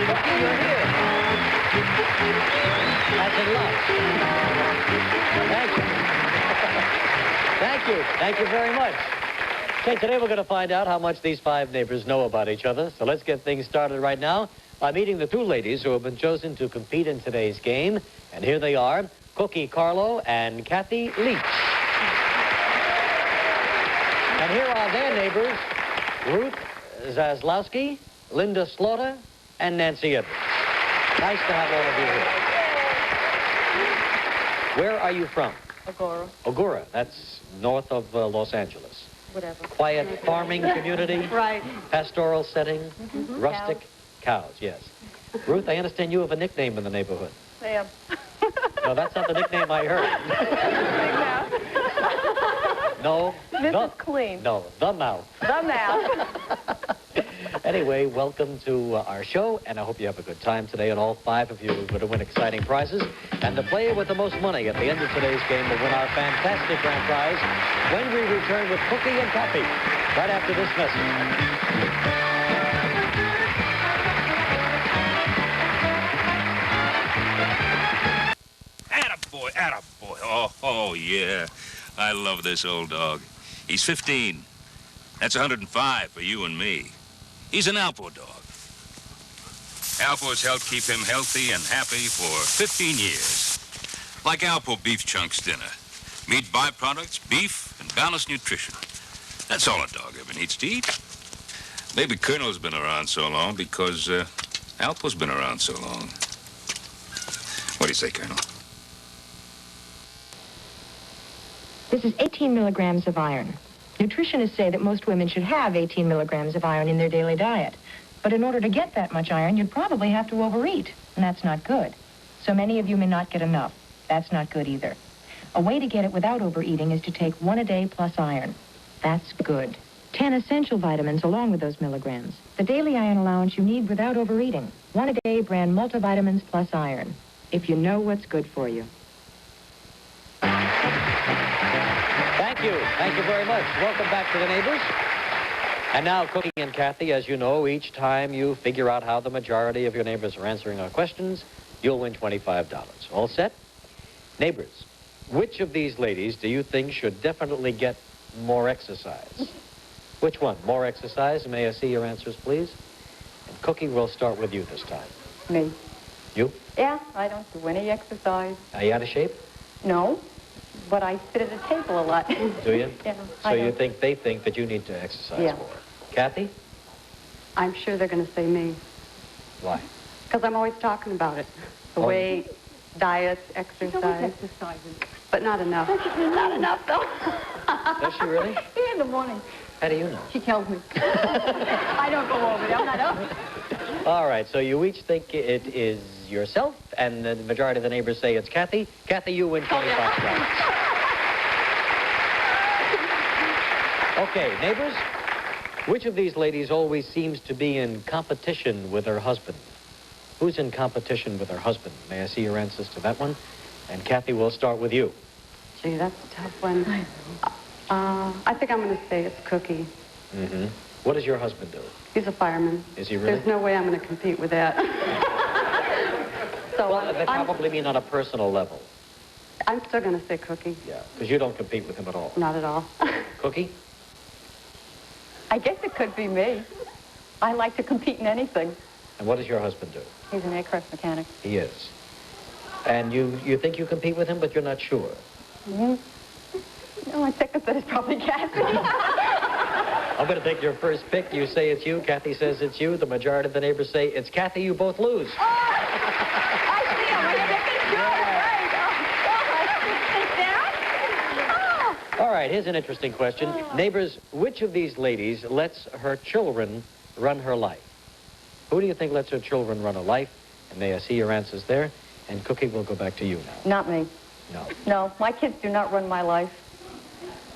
Cookie, you're here. As in lunch. Thank you. Thank you. Thank you very much. Okay, today we're going to find out how much these five neighbors know about each other. So let's get things started right now by meeting the two ladies who have been chosen to compete in today's game. And here they are, Cookie Carlo and Kathy Leach. And here are their neighbors, Ruth Zaslowski, Linda Slaughter, and Nancy Edwards. Nice to have all of you here. Where are you from? Agoura. Agoura, that's north of Los Angeles. Whatever. Quiet farming community. Right. Pastoral setting. Rustic. Cows, yes. Ruth, I understand you have a nickname in the neighborhood. Sam. No, that's not the nickname I heard. No. Mrs. Clean. No, the Mouth. The Mouth. Anyway, welcome to our show, and I hope you have a good time today, and all five of you are going to win exciting prizes. And the player with the most money at the end of today's game will win our fantastic grand prize when we return with Cookie and Kathy right after this message. Attaboy, attaboy. Oh, yeah. I love this old dog. He's 15. That's 105 for you and me. He's an Alpo dog. Alpo's helped keep him healthy and happy for 15 years. Like Alpo Beef Chunks dinner. Meat byproducts, beef, and balanced nutrition. That's all a dog ever needs to eat. Maybe Colonel's been around so long because Alpo's been around so long. What do you say, Colonel? This is 18 milligrams of iron. Nutritionists say that most women should have 18 milligrams of iron in their daily diet. But in order to get that much iron, you'd probably have to overeat, and that's not good. So many of you may not get enough. That's not good either. A way to get it without overeating is to take 1 a day plus iron. That's good. 10 essential vitamins along with those milligrams. The daily iron allowance you need without overeating. 1 a day brand multivitamins plus iron. If you know what's good for you. Thank you. Thank you very much. Welcome back to the neighbors. And now, Cookie and Kathy, as you know, each time you figure out how the majority of your neighbors are answering our questions, you'll win $25. All set? Neighbors, which of these ladies do you think should definitely get more exercise? Which one? More exercise? May I see your answers, please? And Cookie, we'll start with you this time. Me. You? Yeah, I don't do any exercise. Are you out of shape? No, but I sit at a table a lot. Do you? Yeah. So you think they think that you need to exercise Yeah. more? Kathy? I'm sure they're going to say me. Why? Because I'm always talking about it. The Oh. weight, diets, exercise. Exercising. But not enough. Not enough, though. Does she really? Yeah, in the morning. How do you know? She tells me. I don't go over there. I'm not up. All right, so you each think it is yourself, and the majority of the neighbors say it's Kathy. Kathy, you win $25. Okay, neighbors, which of these ladies always seems to be in competition with her husband? Who's in competition with her husband? May I see your answers to that one? And Kathy, we'll start with you. Gee, that's a tough one. I think I'm going to say it's Cookie. Mm-hmm. What does your husband do? He's a fireman. Is he really? There's no way I'm going to compete with that. So Well, they probably mean on a personal level. I'm still going to say Cookie. Yeah, because you don't compete with him at all. Not at all. Cookie? I guess it could be me. I like to compete in anything. And what does your husband do? He's an aircraft mechanic. He is. And you think you compete with him, but you're not sure. Mm-hmm. No, I think that it's probably Kathy. I'm going to take your first pick. You say it's you. Kathy says it's you. The majority of the neighbors say it's Kathy. You both lose. Oh, I see. I'm right. All right, here's an interesting question. Neighbors, which of these ladies lets her children run her life? Who do you think lets her children run her life? And may I see your answers there? And Cookie, we'll go back to you now. Not me. No. No, my kids do not run my life.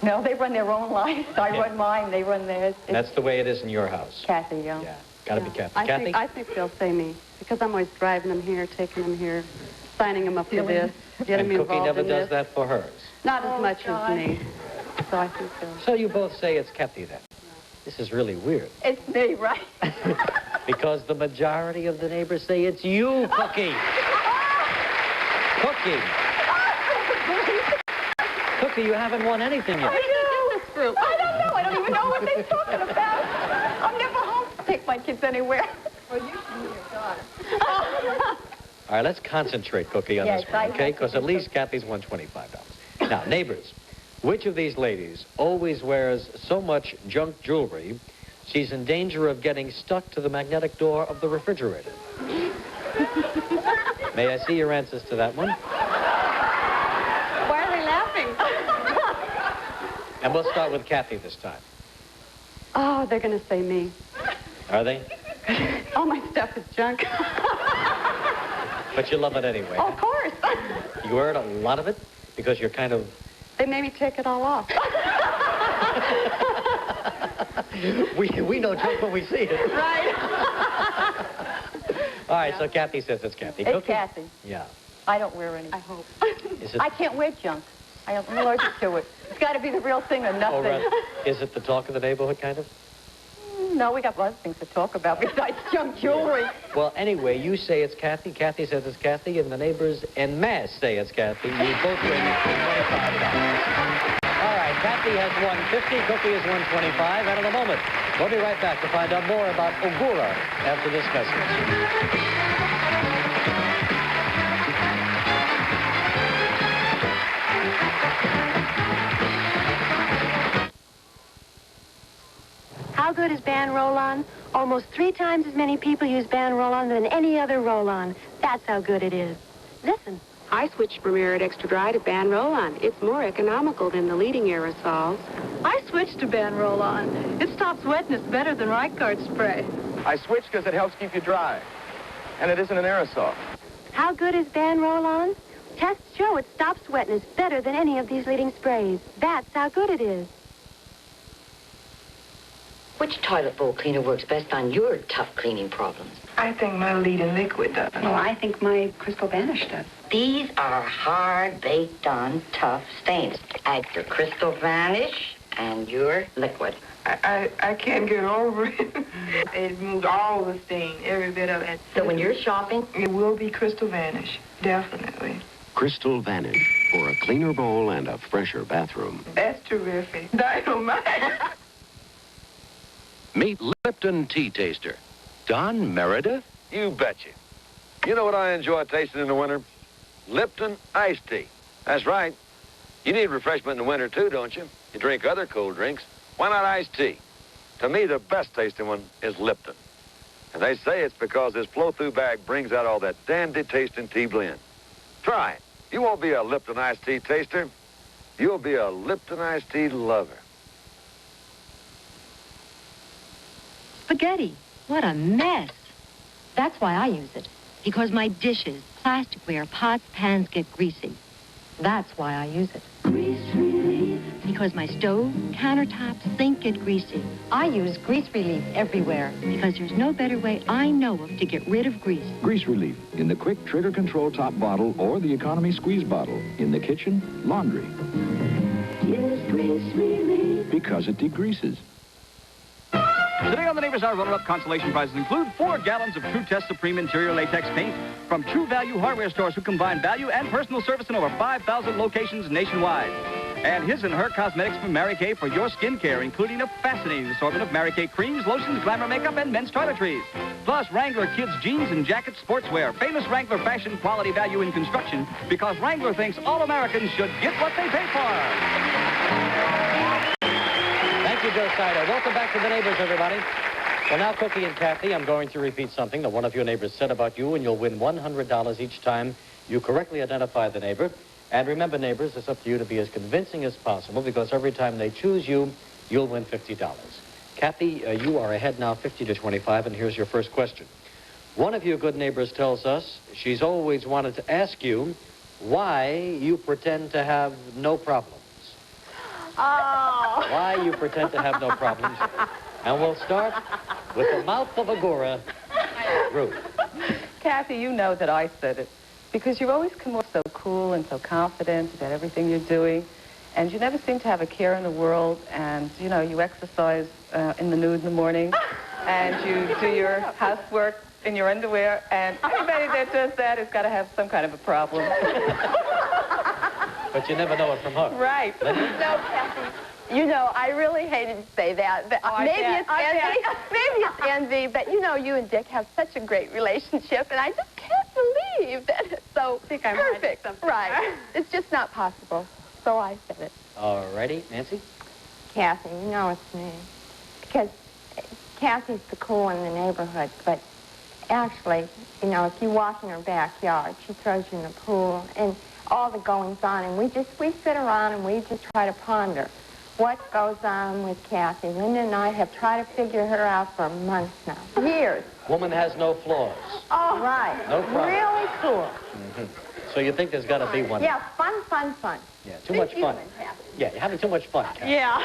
No, they run their own lives. I run mine. They run theirs. It's That's the way it is in your house. Kathy, yeah. Yeah, got to be Kathy. I Kathy? think they'll say me. Because I'm always driving them here, taking them here, signing them up for this, getting And me Cookie involved never in does this. that for hers. Not as much God. as me. So I think so. So you both say it's Kathy then. This is really weird. It's me, right? Because the majority of the neighbors say it's you, Cookie. Cookie. Cookie, you haven't won anything yet. I don't know. I don't even know what they're talking about. I'm never home to take my kids anywhere. Well, you should be your daughter. All right, let's concentrate, Cookie, on Yes, this one, okay? Because at least Kathy's won $25. Now, neighbors, which of these ladies always wears so much junk jewelry she's in danger of getting stuck to the magnetic door of the refrigerator? May I see your answers to that one? Why are they laughing? And we'll start with Kathy this time. Oh, they're going to say me. Are they? All my stuff is junk. But you love it anyway. Oh, of course. You wear a lot of it because you're kind of... They made me take it all off. we know junk when we see it. Right. All right, so Kathy says it's Kathy. It's Cookie? Kathy. Yeah. I don't wear any. I hope. Is it... I can't wear junk. I'm allergic to it. It's got to be the real thing or nothing. Oh, right. Is it the talk of the neighborhood, kind of? No, we got other things to talk about besides junk jewelry. Well, anyway, you say it's Kathy, Kathy says it's Kathy, and the neighbors en masse say it's Kathy. You both win $25. All right, Kathy has won 50, Cookie has won 25, and in a moment, we'll be right back to find out more about Ogura after this message. How good is Ban Roll-On? Almost 3 times as many people use Ban Roll-On than any other roll-on. That's how good it is. Listen. I switched from Arid Extra Dry to Ban Roll-On. It's more economical than the leading aerosols. I switched to Ban Roll-On. It stops wetness better than Right Guard spray. I switched because it helps keep you dry. And it isn't an aerosol. How good is Ban Roll-On? Tests show it stops wetness better than any of these leading sprays. That's how good it is. Which toilet bowl cleaner works best on your tough cleaning problems? I think my leading liquid does. Well, I think my Crystal Vanish does. These are hard, baked-on, tough stains. Add your Crystal Vanish and your liquid. I can't get over it. It moved all the stain, every bit of it. So when you're shopping, It will be Crystal Vanish, definitely. Crystal Vanish for a cleaner bowl and a fresher bathroom. That's terrific. Dynamite. Meet Lipton Tea Taster. Don Meredith? You betcha. You know what I enjoy tasting in the winter? Lipton iced tea. That's right. You need refreshment in the winter, too, don't you? You drink other cold drinks. Why not iced tea? To me, the best tasting one is Lipton. And they say it's because this flow-through bag brings out all that dandy tasting tea blend. Try it. You won't be a Lipton iced tea taster. You'll be a Lipton iced tea lover. Spaghetti. What a mess. That's why I use it. Because my dishes, plasticware, pots, pans get greasy. That's why I use it. Grease relief. Because my stove, countertops, sink get greasy. I use Grease Relief everywhere because there's no better way I know of to get rid of grease. Grease Relief in the quick trigger control top bottle or the economy squeeze bottle. In the kitchen, laundry. Yes, Grease Relief. Because it degreases. Today on the Neighbors Hour, runner-up consolation prizes include 4 gallons of True Test Supreme Interior Latex Paint from True Value hardware stores who combine value and personal service in over 5,000 locations nationwide. And his and her cosmetics from Mary Kay for your skin care, including a fascinating assortment of Mary Kay creams, lotions, glamour makeup, and men's toiletries. Plus, Wrangler kids' jeans and jackets, sportswear, famous Wrangler fashion, quality, value in construction, because Wrangler thinks all Americans should get what they pay for. Thank you, Joe Sider. Welcome back to the Neighbors, everybody. Well, now, Cookie and Kathy, I'm going to repeat something that one of your neighbors said about you, and you'll win $100 each time you correctly identify the neighbor. And remember, neighbors, it's up to you to be as convincing as possible, because every time they choose you, you'll win $50. Kathy, you are ahead now 50 to 25, and here's your first question. One of your good neighbors tells us she's always wanted to ask you why you pretend to have no problems. Oh. Why you pretend to have no problems. And we'll start with the mouth of Agora, Ruth. Kathy, you know that I said it. Because you always come off so cool and so confident about everything you're doing. And you never seem to have a care in the world. And, you know, you exercise in the nude in the morning. and you do your housework in your underwear, and anybody that does that has got to have some kind of a problem. But you never know it from her. Right. No, Kathy. You know, I really hated to say that. But maybe it's envy. Maybe it's envy, but you know, you and Dick have such a great relationship, and I just can't believe that it's so perfect. Right. It's just not possible. So I said it. All righty, Nancy? Kathy, you know it's me. Because Kathy's the cool in the neighborhood, but actually, you know, if you walk in her backyard, she throws you in the pool, and all the goings on, and we sit around and we just try to ponder what goes on with Kathy. Linda and I have tried to figure her out for months now. Years. Woman has no flaws. Oh, right. No problem. Really cool. So you think there's got to be one? Yeah, fun. Yeah, too much fun. Yeah, you're having too much fun, Kathy. Yeah.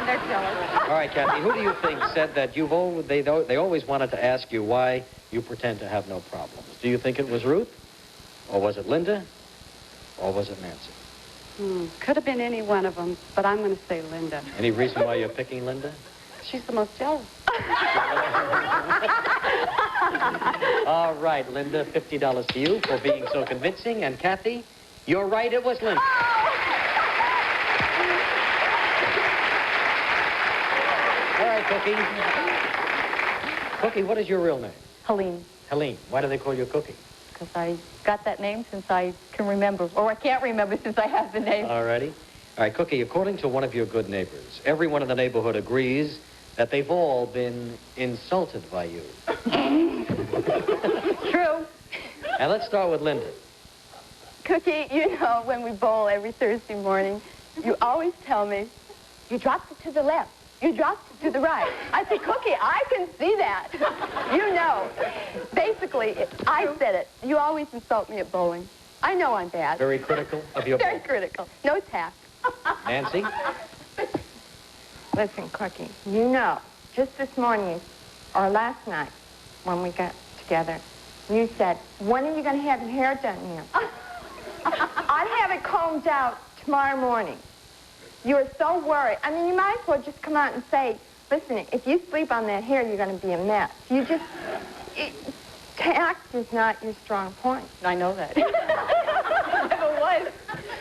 They're jealous. All right, Kathy, who do you think said that they always wanted to ask you why you pretend to have no problems? Do you think it was Ruth? Or was it Linda? Or was it Nancy? Could have been any one of them, but I'm going to say Linda. Any reason why you're picking Linda? She's the most jealous. All right, Linda, $50 to you for being so convincing. And Kathy, you're right, it was Linda. All right, Cookie. Cookie, what is your real name? Helene. Helene. Why do they call you Cookie? Because I got that name since I can remember, or I can't remember since I have the name. All righty. All right, Cookie, according to one of your good neighbors, everyone in the neighborhood agrees that they've all been insulted by you. True. And let's start with Linda. Cookie, you know, when we bowl every Thursday morning, you always tell me, you dropped it to the left. You dropped it to the right. I say, Cookie, I can see that. You know. Basically, I said it. You always insult me at bowling. I know I'm bad. Very critical of your Very ball. critical. No tact. Nancy? Listen, Cookie, you know, just this morning, or last night, when we got together, you said, when are you going to have your hair done here? I'd have it combed out tomorrow morning. You were so worried. I mean, you might as well just come out and say, listen, if you sleep on that hair, you're going to be a mess. You just... tact is not your strong point. I know that. Never was.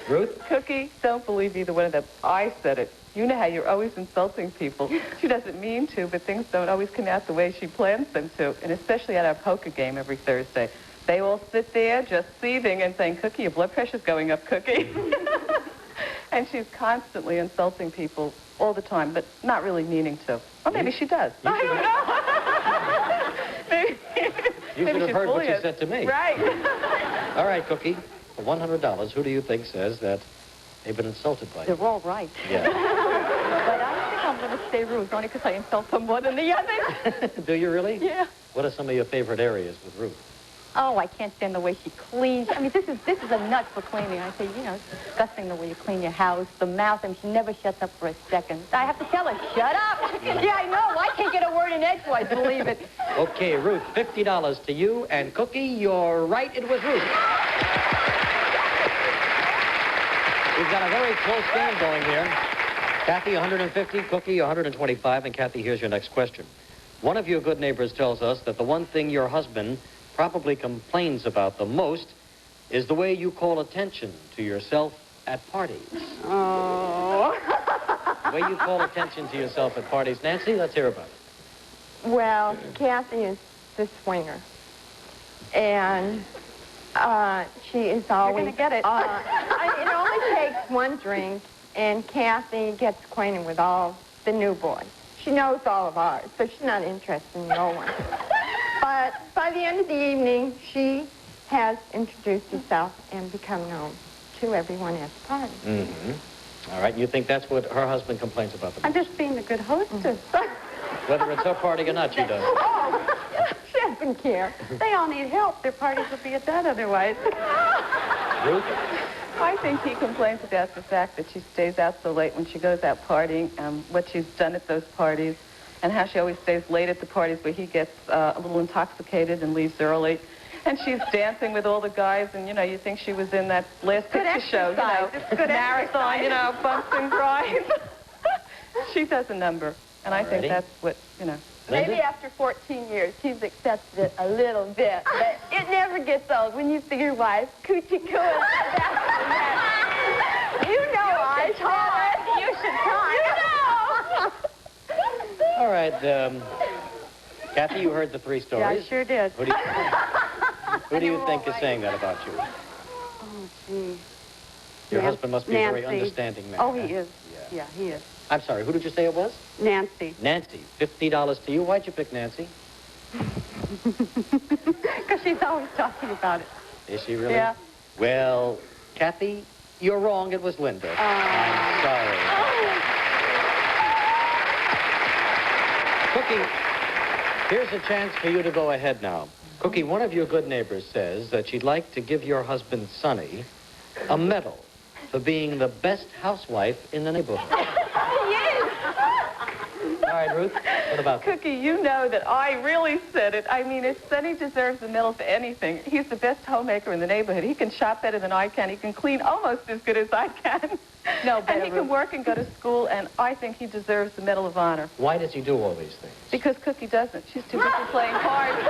Ruth? Cookie, don't believe either one of them. I said it. You know how you're always insulting people. She doesn't mean to, but things don't always come out the way she plans them to, and especially at our poker game every Thursday. They all sit there just seething and saying, Cookie, your blood pressure's going up, Cookie. And she's constantly insulting people all the time, but not really meaning to. Or maybe she does. I don't know. maybe You should have heard what she us. said to me. Right. All right, Cookie, for $100, who do you think says that they've been insulted by you? They're all right. Yeah. But I think I'm going to stay Ruth, only because I insult them more than the others. Do you really? Yeah. What are some of your favorite areas with Ruth? Oh, I can't stand the way she cleans. I mean, this is a nut for cleaning. I say, you know, it's disgusting the way you clean your house. The mouth, and she never shuts up for a second. I have to tell her, shut up. Yeah, I know. I can't get a word in edgewise, believe it. Okay, Ruth, $50 to you. And Cookie, you're right, it was Ruth. We've got a very close game going here. Kathy, 150, Cookie, 125. And Kathy, here's your next question. One of your good neighbors tells us that the one thing your husband probably complains about the most is the way you call attention to yourself at parties. Oh. The way you call attention to yourself at parties. Nancy, let's hear about it. Well, Kathy is the swinger. And she is always... You're going to get it. It only takes one drink, and Kathy gets acquainted with all the new boys. She knows all of ours, so she's not interested in no one. But by the end of the evening, she has introduced herself and become known to everyone at the party. Mm-hmm. All right, you think that's what her husband complains about the most? I'm just being a good hostess. Whether it's her party or not, she does. Oh, she doesn't care. They all need help. Their parties would be a dud otherwise. Ruth? I think he complains about the fact that she stays out so late when she goes out partying, what she's done at those parties, and how she always stays late at the parties where he gets a little intoxicated and leaves early. And she's dancing with all the guys, and, you know, you think she was in that last picture show, you know, It's good marathon, you know, bumps and grinds. She does a number. And I think Alrighty. that's what, you know. Maybe after 14 years, he's accepted it a little bit, but it never gets old when you see your wife coochie cooing. You know I try. You should try. All right, Kathy, you heard the three stories. Yeah, I sure did. Who do you think is saying that about you? Oh, gee. Your husband must be a very Nancy. understanding man. Oh, he huh? is. Yeah, he is. I'm sorry, who did you say it was? Nancy. Nancy. $50 to you. Why'd you pick Nancy? Because she's always talking about it. Is she really? Yeah. Well, Kathy, you're wrong. It was Linda. I'm sorry. Cookie, here's a chance for you to go ahead now. Cookie, one of your good neighbors says that she'd like to give your husband, Sonny, a medal for being the best housewife in the neighborhood. All right, Ruth, what about that? Cookie, you know that I really said it. I mean, if Sonny deserves a medal for anything, he's the best homemaker in the neighborhood. He can shop better than I can. He can clean almost as good as I can. No, better, and he can work and go to school, and I think he deserves the Medal of Honor. Why does he do all these things? Because Cookie doesn't. She's too busy playing cards,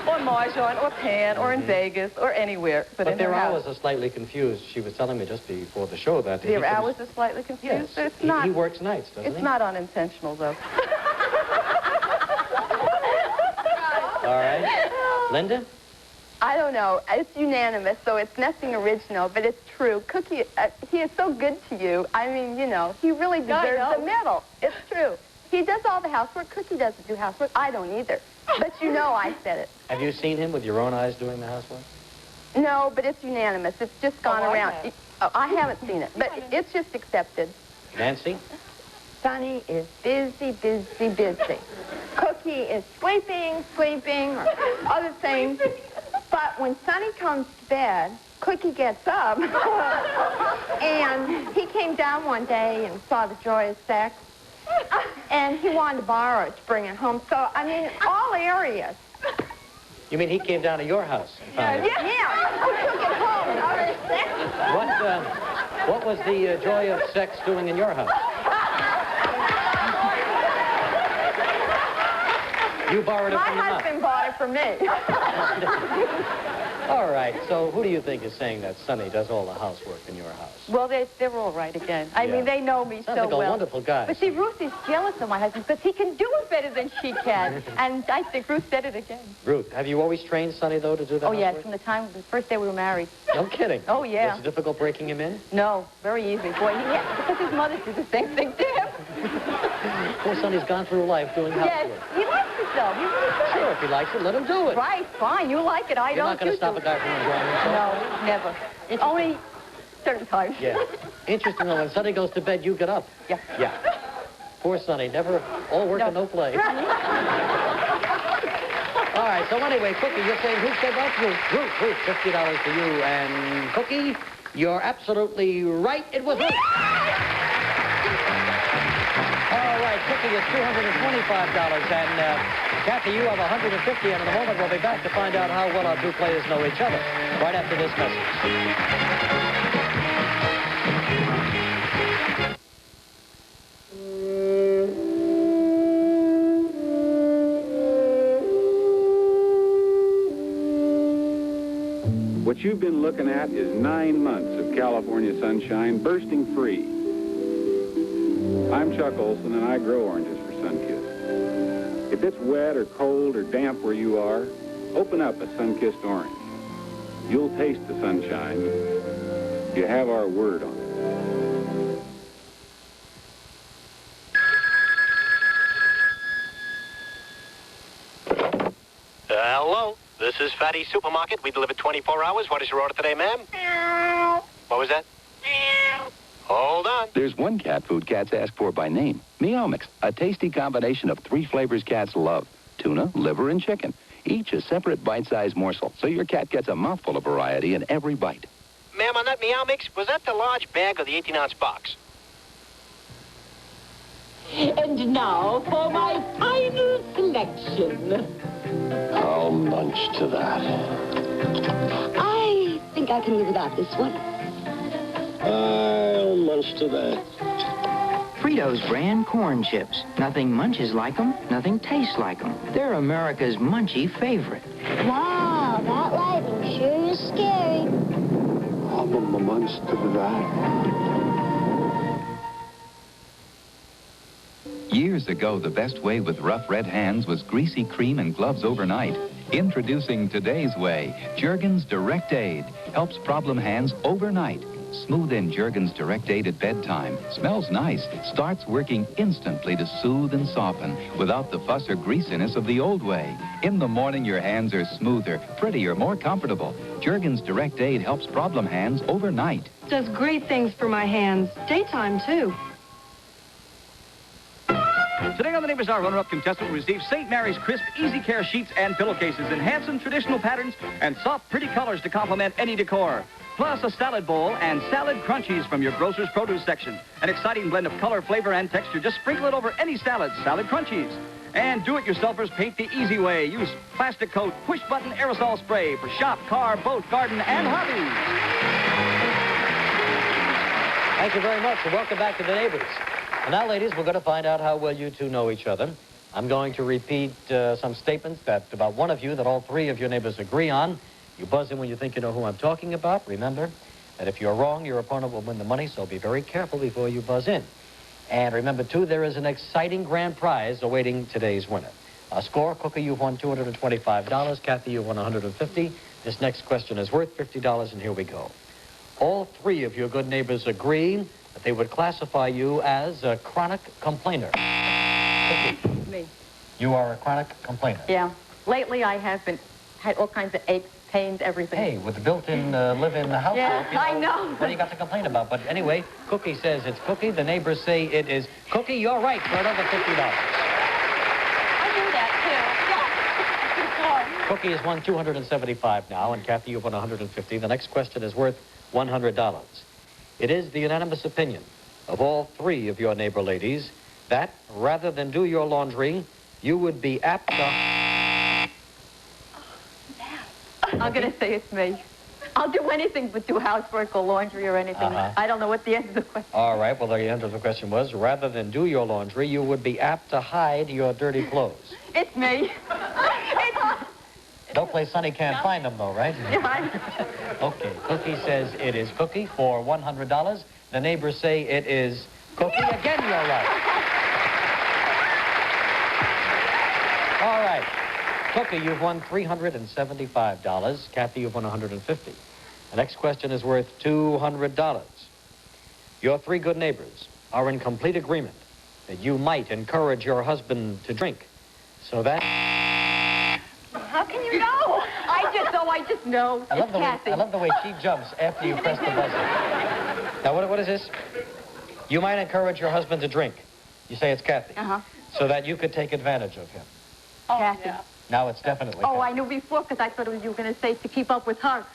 or mahjong, or pan, or in Vegas, or anywhere. But in their her hours house. are slightly confused. She was telling me just before the show that... Their hours are slightly confused. Yes, It's not. he works nights, doesn't he? It's not unintentional, though. All right. Linda? I don't know. It's unanimous, so it's nothing original, but it's true. Cookie, he is so good to you. I mean, you know, he really deserves a medal. It's true. He does all the housework. Cookie doesn't do housework. I don't either. But you know I said it. Have you seen him with your own eyes doing the housework? No, but it's unanimous. It's just gone around. I haven't seen it, but it's just accepted. Nancy? Sonny is busy, busy, busy. Cookie is sleeping, or other things. But when Sonny comes to bed, Cookie gets up. And he came down one day and saw the joy of sex. And he wanted to borrow it to bring it home. So, I mean, all areas. You mean he came down to your house and found it? Yeah, we took it home and other sex. What was the joy of sex doing in your house? You borrowed it from your My mom. husband bought it for me. All right, so who do you think is saying that Sonny does all the housework in your house? Well, they're all right again. I Yeah. mean, they know me Sounds so like a well. wonderful guy. But see, Ruth is jealous of my husband because he can do it better than she can. And I think Ruth said it again. Ruth, have you always trained Sonny, though, to do that? Oh, yes, from the first day we were married. No kidding. Oh, yeah. Was it difficult breaking him in? No, very easy. Boy, because his mother did the same thing to him. Poor Sonny's gone through life doing housework. Yes, he likes it, though. He really does. Sure, if he likes it, let him do it. Right, fine. You like it. I You're don't. not going to stop a guy from enjoying himself? No, never. It's only certain times. Yeah. Interesting, though, when Sonny goes to bed, you get up. Yeah. Yeah. Poor Sonny, never all work and no play. All right, so anyway, Cookie, you're saying who said that? Ruth, $50 to you. And Cookie, you're absolutely right. It was Ruth. All right, Cookie is $225. And Kathy, you have $150. And in a moment, we'll be back to find out how well our two players know each other. Right after this message. What you've been looking at is 9 months of California sunshine bursting free. I'm Chuck Olson, and I grow oranges for Sunkist. If it's wet or cold or damp where you are, open up a sun-kissed orange. You'll taste the sunshine. You have our word on it. Hello, this is Fatty's Supermarket. We deliver 24 hours. What is your order today, ma'am? What was that? Hold on. There's one cat food cats ask for by name. Meow Mix, a tasty combination of 3 flavors cats love. Tuna, liver, and chicken. Each a separate bite-sized morsel, so your cat gets a mouthful of variety in every bite. Ma'am, on that Meow Mix, was that the large bag or the 18-ounce box? And now for my final selection. I'll munch to that. I think I can live without this one. I'll munch to that. Fritos brand corn chips. Nothing munches like them, nothing tastes like them. They're America's munchy favorite. Wow, that lighting sure is scary. I'm a monster to that. Years ago, the best way with rough red hands was greasy cream and gloves overnight. Introducing today's way, Jergens Direct Aid helps problem hands overnight. Smooth in Jergens Direct Aid at bedtime. Smells nice. Starts working instantly to soothe and soften without the fuss or greasiness of the old way. In the morning, your hands are smoother, prettier, more comfortable. Jergens Direct Aid helps problem hands overnight. Does great things for my hands. Daytime, too. Today on the Neighbors Hour, runner-up contestant will receive St. Mary's Crisp Easy Care sheets and pillowcases in handsome traditional patterns and soft, pretty colors to complement any decor. Plus a salad bowl and salad crunchies from your grocer's produce section. An exciting blend of color, flavor, and texture. Just sprinkle it over any salad, salad crunchies. And do-it-yourselfers paint the easy way. Use plastic coat, push-button aerosol spray for shop, car, boat, garden, and hobbies. Thank you very much, and welcome back to the Neighbors. And now, ladies, we're going to find out how well you two know each other. I'm going to repeat some statements that about one of you that all three of your neighbors agree on. You buzz in when you think you know who I'm talking about. Remember that if you're wrong, your opponent will win the money, so be very careful before you buzz in. And remember, too, there is an exciting grand prize awaiting today's winner. Score, Cookie, you've won $225. Kathy, you won $150. This next question is worth $50, and here we go. All three of your good neighbors agree that they would classify you as a chronic complainer. Cookie, Me. you are a chronic complainer. Yeah. Lately, I have had all kinds of aches, pains, everything. Hey, with the built-in live-in household, Yeah, I know. What do you got to complain about? But anyway, Cookie says it's Cookie. The neighbors say it is Cookie. You're right for another $50. I knew that, too. Yeah. Cookie has won $275 now, and Kathy, you've won $150. The next question is worth $100. It is the unanimous opinion of all three of your neighbor ladies that rather than do your laundry, you would be apt to... I'm going to say it's me. I'll do anything but do housework or laundry or anything. I don't know what the answer to the question. All right, well, the answer to the question was, rather than do your laundry, you would be apt to hide your dirty clothes. It's me. No place Sonny can't find them, though, right? Okay, Cookie says it is Cookie for $100. The neighbors say it is Cookie. Again, you're right. All right. Cookie, you've won $375. Kathy, you've won $150. The next question is worth $200. Your three good neighbors are in complete agreement that you might encourage your husband to drink so that... How can you know? I just know. I Kathy. love the way she jumps after you press the buzzer. Now, what is this? You might encourage your husband to drink. You say it's Kathy. So that you could take advantage of him. Oh, Kathy. Yeah. Now it's definitely Oh, Kathy. I knew before because I thought you were going to say to keep up with her.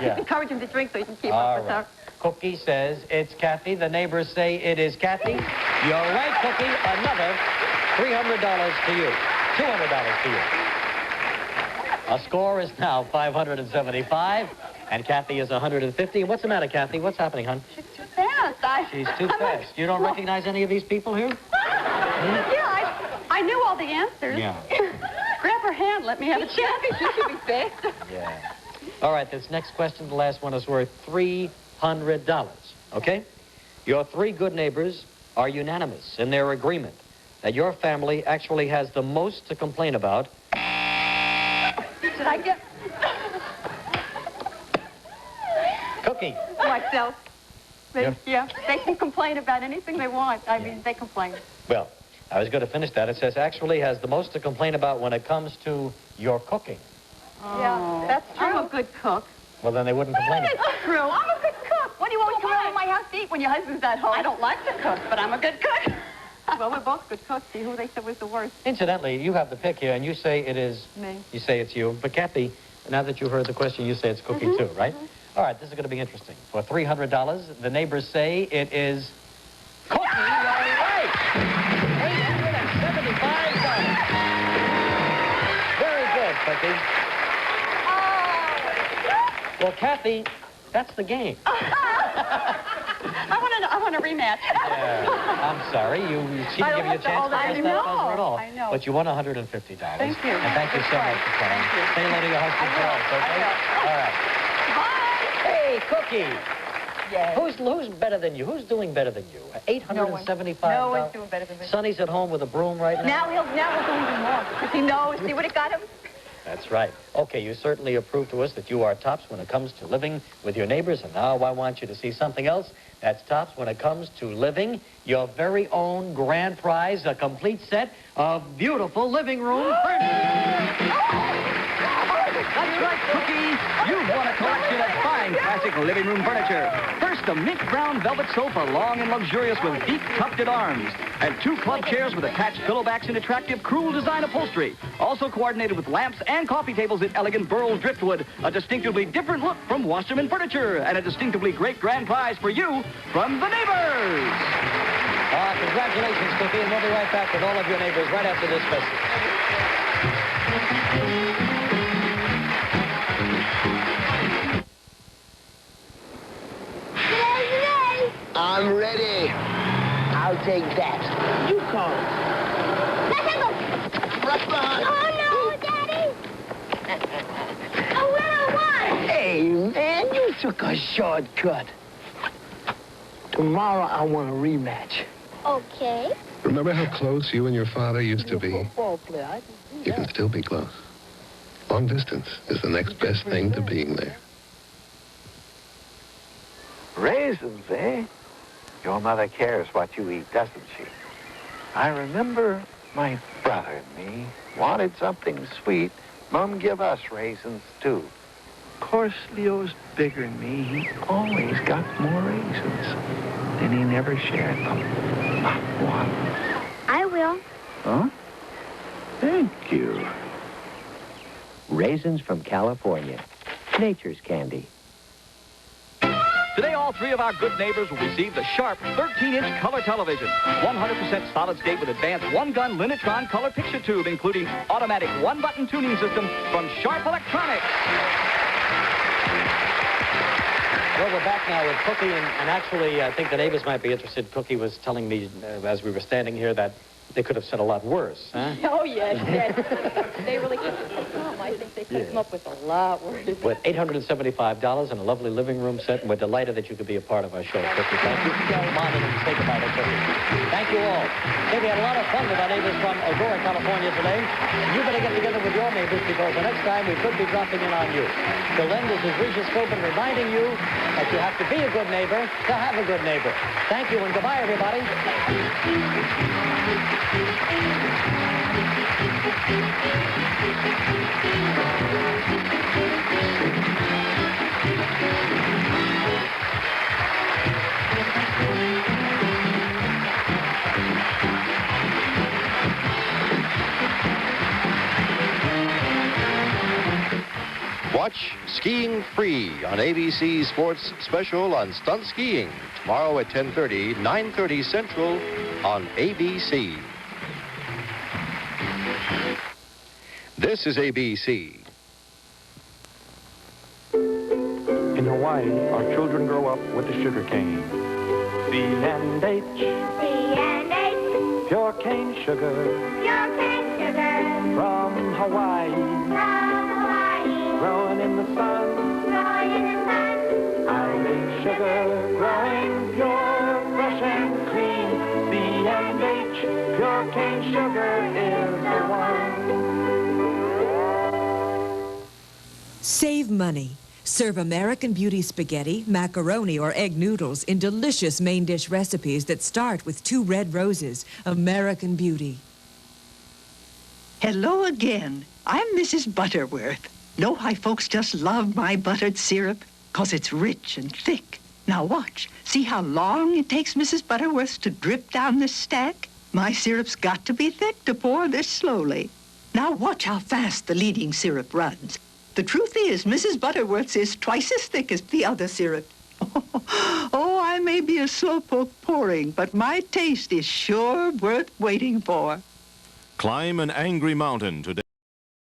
Yeah. Encourage him to drink so you can keep up with her. Cookie says it's Kathy. The neighbors say it is Kathy. You're right, Cookie. Another $300 to you. $200 to you. A score is now $575, and Kathy is $150. What's the matter, Kathy? What's happening, hon? She's too fast. She's too fast. You don't recognize any of these people here? Yeah, I knew all the answers. Yeah. Grab her hand. Let me have a chance. She should be fast. Yeah. All right, this next question, the last one, is worth $300, okay? Your three good neighbors are unanimous in their agreement that your family actually has the most to complain about. Should I get... Cookie. Myself. Yeah, they can complain about anything they want. I mean, they complain. Well, I was going to finish that. It says actually has the most to complain about when it comes to your cooking. Oh. Yeah, that's true. I'm a good cook. Well, then they wouldn't complain. It's true. I'm a good cook. What do you always come over to my house to eat when your husband's at home? I don't like to cook, but I'm a good cook. Well, we're both good cooks. See who they said was the worst. Incidentally, you have the pick here, and you say it is... Me. You say it's you. But, Kathy, now that you heard the question, you say it's Cookie, too, right? All right, this is going to be interesting. For $300, the neighbors say it is Cookie. You're right. $875. Very good, Cookie. Well, Kathy, that's the game. I want a rematch. Yeah, I'm sorry. She didn't give you a chance to test that buzzer at all. I know. But you won $150. Thank you. And thank you so much for coming. Thank you. Say hello to your husband, Charles, okay? All right. Bye. Hey, Cookie. Yes. Who's better than you? Who's doing better than you? $875. No one's doing better than me. Sonny's at home with a broom right now. Now we'll do even more. Because he knows. See what it got him? That's right. Okay, you certainly have proved to us that you are tops when it comes to living with your neighbors. And now I want you to see something else. That's tops when it comes to living your very own grand prize, a complete set of beautiful living room furniture. That's right, Cookie. You've won a collection of fine classic living room furniture. First, a mint brown velvet sofa, long and luxurious with deep tufted arms. And 2 club chairs with attached pillow backs and attractive cruel design upholstery. Also coordinated with lamps and coffee tables in elegant burl driftwood. A distinctively different look from Wasserman Furniture. And a distinctively great grand prize for you from the neighbors. Congratulations, Cookie, and we'll be right back with all of your neighbors right after this message. I'm ready. I'll take that. You call it. Right behind. Oh, no, Daddy. Oh, where I was. Hey, man, you took a shortcut. Tomorrow I want a rematch. Okay. Remember how close you and your father used to be? Football player. I can do You can still be close. Long distance is the next best thing to being there. Raisins, eh? Your mother cares what you eat, doesn't she? I remember my brother and me wanted something sweet. Mom give us raisins, too. Of course, Leo's bigger than me. He always got more raisins. And he never shared them. Not one. I will. Huh? Thank you. Raisins from California. Nature's candy. Today, all 3 of our good neighbors will receive the Sharp 13-inch color television. 100% solid state with advanced 1-gun Linitron color picture tube, including automatic 1-button tuning system from Sharp Electronics. Well, we're back now with Cookie, and actually, I think the neighbors might be interested. Cookie was telling me as we were standing here that they could have said a lot worse, huh? Oh, yes. They really could. I think they could come up with a lot worse. With $875 and a lovely living room set, and we're delighted that you could be a part of our show, Cookie. Thank you. Come on in and say goodbye to Cookie. Thank you all. Hey, we had a lot of fun with our neighbors from Aurora, California today. You better get together with your neighbors because the next time we could be dropping in on you. Till then, this is Regis Philbin reminding you that you have to be a good neighbor to have a good neighbor. Thank you and goodbye, everybody. Watch Skiing Free on ABC Sports Special on stunt skiing tomorrow at 10:30, 9:30 Central on ABC. This is ABC. In Hawaii, our children grow up with the sugar cane. B&H. B&H. Pure cane sugar. Pure cane sugar. From Hawaii. From Hawaii. Growing in the sun. Growing in the sun. Island sugar. Growing pure, fresh and clean. B&H. Pure cane sugar is the one. Save money. Serve American Beauty spaghetti, macaroni, or egg noodles in delicious main dish recipes that start with 2 red roses. American Beauty. Hello again. I'm Mrs. Butterworth. Know why folks just love my buttered syrup? 'Cause it's rich and thick. Now watch. See how long it takes Mrs. Butterworth to drip down this stack? My syrup's got to be thick to pour this slowly. Now watch how fast the leading syrup runs. The truth is, Mrs. Butterworth's is twice as thick as the other syrup. Oh, I may be a slowpoke pouring, but my taste is sure worth waiting for. Climb an angry mountain today.